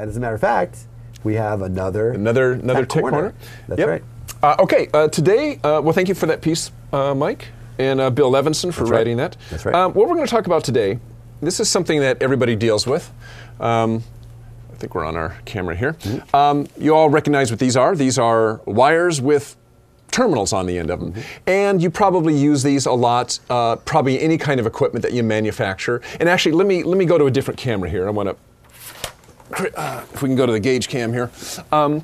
And as a matter of fact, we have another TechCorner. That's yep. right. Okay, today, well, thank you for that piece, Mike, and Bill Levinson for writing that. That's right. What we're going to talk about today, this is something that everybody deals with. I think we're on our camera here. Mm-hmm. You all recognize what these are. These are wires with terminals on the end of them. Mm-hmm. And you probably use these a lot, probably any kind of equipment that you manufacture. And actually, let me go to a different camera here. I want to, if we can go to the gauge cam here. Well,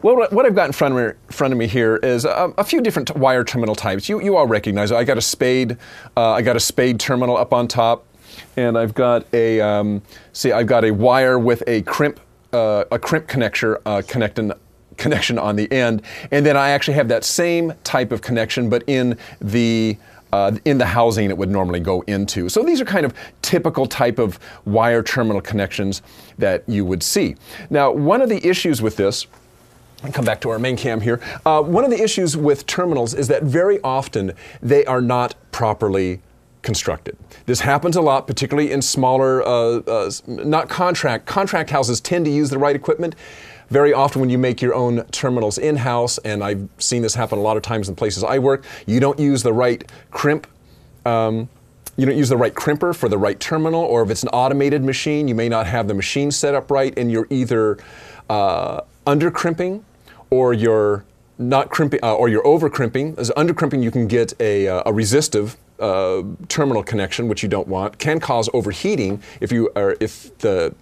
what I've got in front of me here is a few different wire terminal types. You all recognize it. I got a spade terminal up on top, and I've got a I've got a wire with a crimp connection on the end, and then I actually have that same type of connection, but in the housing it would normally go into. So these are kind of typical type of wire terminal connections that you would see. Now, one of the issues with this, and come back to our main cam here. One of the issues with terminals is that very often they are not properly constructed. This happens a lot, particularly in smaller, not contract houses tend to use the right equipment. Very often when you make your own terminals in-house, and I've seen this happen a lot of times in places I work, you don't use the right crimp. You don't use the right crimper for the right terminal, or if it's an automated machine, you may not have the machine set up right, and you're either under crimping, or you're not crimping, or you're over crimping. As under crimping, you can get a resistive terminal connection, which you don't want. Can cause overheating if the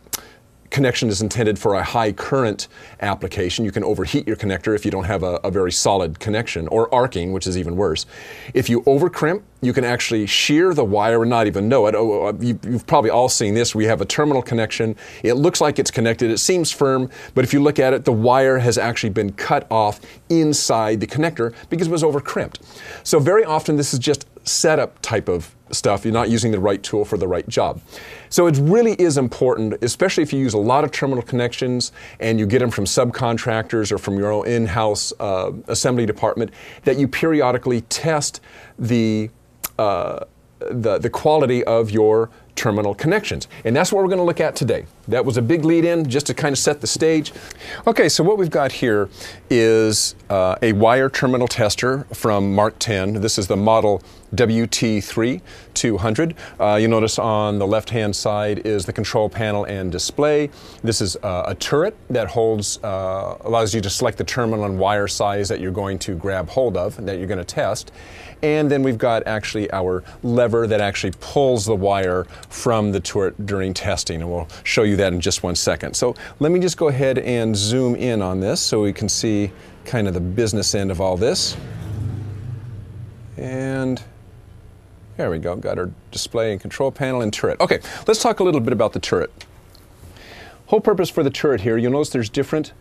connection is intended for a high current application. You can overheat your connector if you don't have a very solid connection, or arcing, which is even worse. If you over crimp, you can actually shear the wire and not even know it. You've probably all seen this. We have a terminal connection. It looks like it's connected. It seems firm, but if you look at it, the wire has actually been cut off inside the connector because it was over crimped. So very often this is just setup type of stuff. You're not using the right tool for the right job. So it really is important, especially if you use a lot of terminal connections and you get them from subcontractors or from your own in-house assembly department, that you periodically test the quality of your terminal connections. And that's what we're going to look at today. That was a big lead in just to kind of set the stage. Okay, so what we've got here is a wire terminal tester from Mark-10. This is the model WT3200. You'll notice on the left-hand side is the control panel and display. This is a turret that allows you to select the terminal and wire size that you're going to grab hold of and that you're going to test. And then we've got actually our lever that actually pulls the wire from the turret during testing, and we'll show you that in just one second. So let me just go ahead and zoom in on this so we can see kind of the business end of all this. And there we go, got our display and control panel and turret. Okay, let's talk a little bit about the turret. Whole purpose for the turret here, you'll notice there's different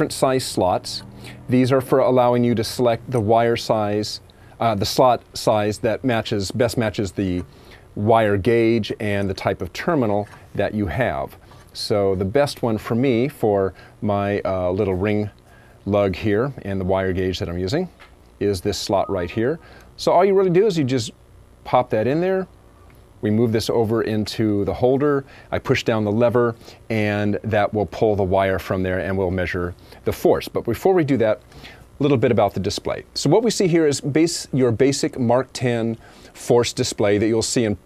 size slots. These are for allowing you to select the wire size, the slot size that best matches the wire gauge and the type of terminal that you have. So the best one for me for my little ring lug here and the wire gauge that I'm using is this slot right here. So all you really do is you just pop that in there. We move this over into the holder. I push down the lever and that will pull the wire from there and we'll measure the force. But before we do that, a little bit about the display. So what we see here is your basic Mark-10 force display that you'll see in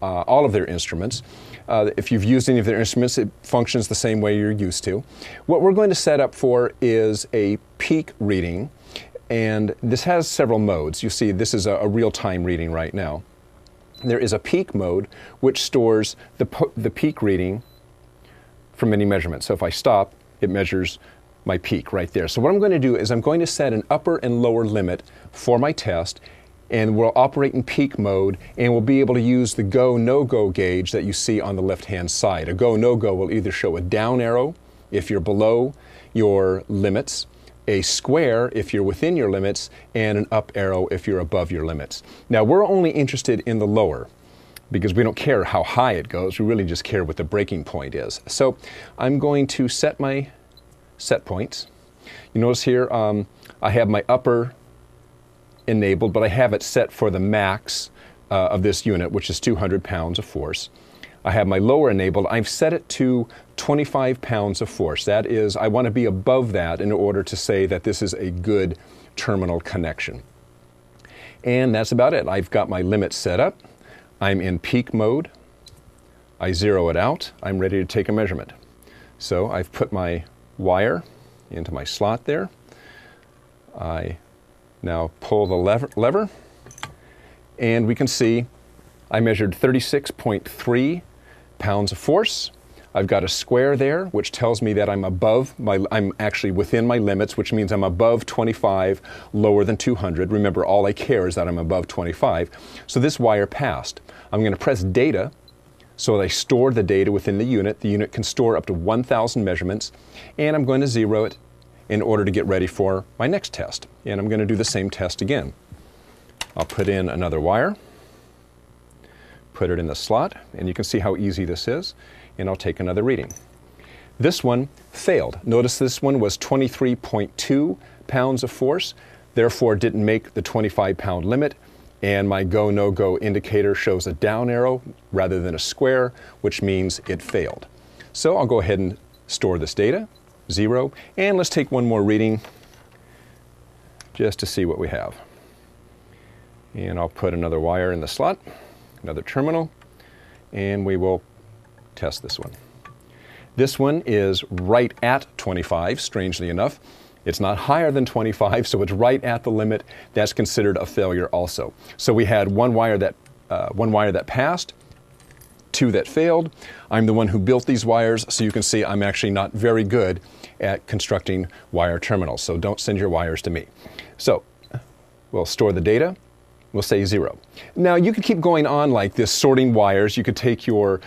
all of their instruments. If you've used any of their instruments, it functions the same way you're used to. What we're going to set up for is a peak reading, and this has several modes. You see this is a real-time reading right now. There is a peak mode which stores the peak reading from any measurement. So if I stop, it measures my peak right there. So what I'm going to do is I'm going to set an upper and lower limit for my test, and we'll operate in peak mode, and we'll be able to use the go, no-go gauge that you see on the left-hand side. A go, no-go will either show a down arrow if you're below your limits, a square if you're within your limits, and an up arrow if you're above your limits. Now, we're only interested in the lower because we don't care how high it goes. We really just care what the breaking point is. So I'm going to set my set points. You notice here I have my upper enabled, but I have it set for the max of this unit, which is 200 pounds of force. I have my lower enabled. I've set it to 25 pounds of force. That is, I want to be above that in order to say that this is a good terminal connection. And that's about it. I've got my limit set up. I'm in peak mode. I zero it out. I'm ready to take a measurement. So I've put my wire into my slot there. I now pull the lever, and we can see I measured 36.3 pounds of force. I've got a square there, which tells me that I'm actually within my limits, which means I'm above 25, lower than 200. Remember, all I care is that I'm above 25. So this wire passed. I'm going to press data, so that I store the data within the unit. The unit can store up to 1,000 measurements, and I'm going to zero it in order to get ready for my next test. And I'm going to do the same test again. I'll put in another wire, put it in the slot, and you can see how easy this is, and I'll take another reading. This one failed. Notice this one was 23.2 pounds of force, therefore didn't make the 25-pound limit, and my go, no-go indicator shows a down arrow rather than a square, which means it failed. So I'll go ahead and store this data, zero, and let's take one more reading just to see what we have. And I'll put another wire in the slot, another terminal, and we will test this one. This one is right at 25, strangely enough. It's not higher than 25, so it's right at the limit. That's considered a failure also. So we had one wire that passed, two that failed. I'm the one who built these wires, so you can see I'm actually not very good at constructing wire terminals, so don't send your wires to me. So we'll store the data. We'll say zero. Now you could keep going on like this, sorting wires. You could take your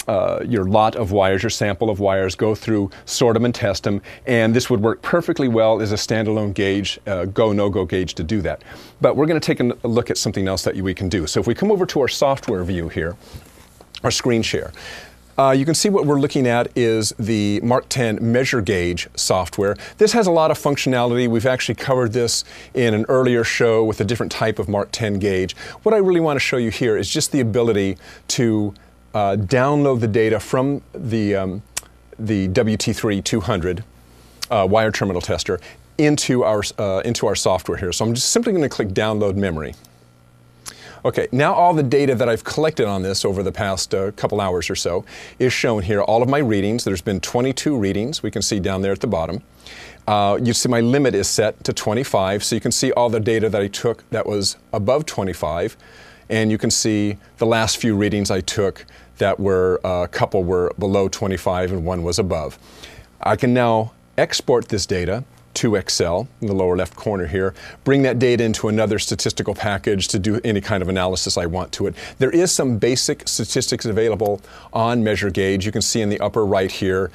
lot of wires, your sample of wires, go through, sort them and test them, and this would work perfectly well as a standalone gauge, go, no-go gauge to do that. But we're going to take a look at something else that we can do. So if we come over to our software view here, our screen share, you can see what we're looking at is the Mark-10 measure gauge software. This has a lot of functionality. We've actually covered this in an earlier show with a different type of Mark-10 gauge. What I really want to show you here is just the ability to download the data from the WT3-200 wire terminal tester into our software here. So I'm just simply going to click download memory. Okay, now all the data that I've collected on this over the past couple hours or so is shown here. All of my readings, there's been 22 readings, we can see down there at the bottom. You see my limit is set to 25, so you can see all the data that I took that was above 25, and you can see the last few readings I took that were, a couple were below 25 and one was above. I can now export this data to Excel in the lower left corner here, bring that data into another statistical package to do any kind of analysis I want to it. There is some basic statistics available on Measure Gauge. You can see in the upper right here,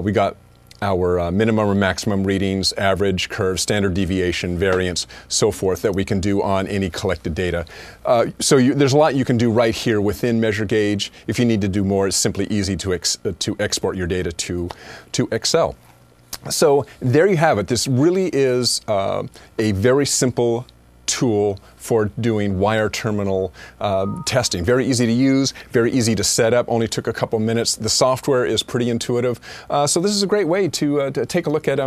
we got our minimum or maximum readings, average, curve, standard deviation, variance, so forth that we can do on any collected data. There's a lot you can do right here within Measure Gauge. If you need to do more, it's simply easy to export your data to Excel. So there you have it. This really is a very simple tool for doing wire terminal testing. Very easy to use, very easy to set up, only took a couple minutes. The software is pretty intuitive. So this is a great way to take a look at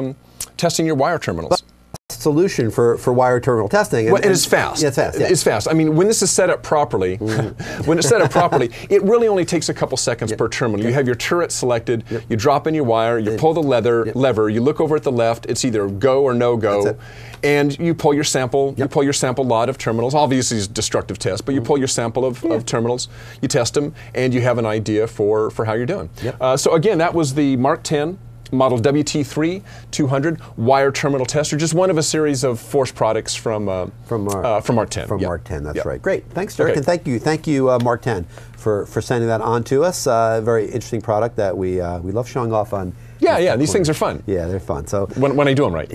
testing your wire terminals. Solution for wire terminal testing. Well, it is fast. Yeah, it's fast. Yeah. It's fast. I mean, when this is set up properly, when it's set up properly, it really only takes a couple seconds per terminal. You have your turret selected, you drop in your wire, you pull the lever, you look over at the left, it's either go or no go, and you pull your sample. You pull your sample lot of terminals. Obviously, it's a destructive test, but you pull your sample of terminals, you test them, and you have an idea for how you're doing. So again, that was the Mark-10 model WT3-200 wire terminal tester, just one of a series of force products from Mark-10. From Mark-10, that's right. Great, thanks, Derek, and thank you, Mark-10, for sending that on to us. Very interesting product that we love showing off on. Yeah, these things are fun. Yeah, they're fun. So when I do them right.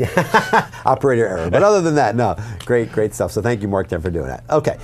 Operator error, but other than that, no, great stuff. So thank you, Mark-10, for doing that. Okay.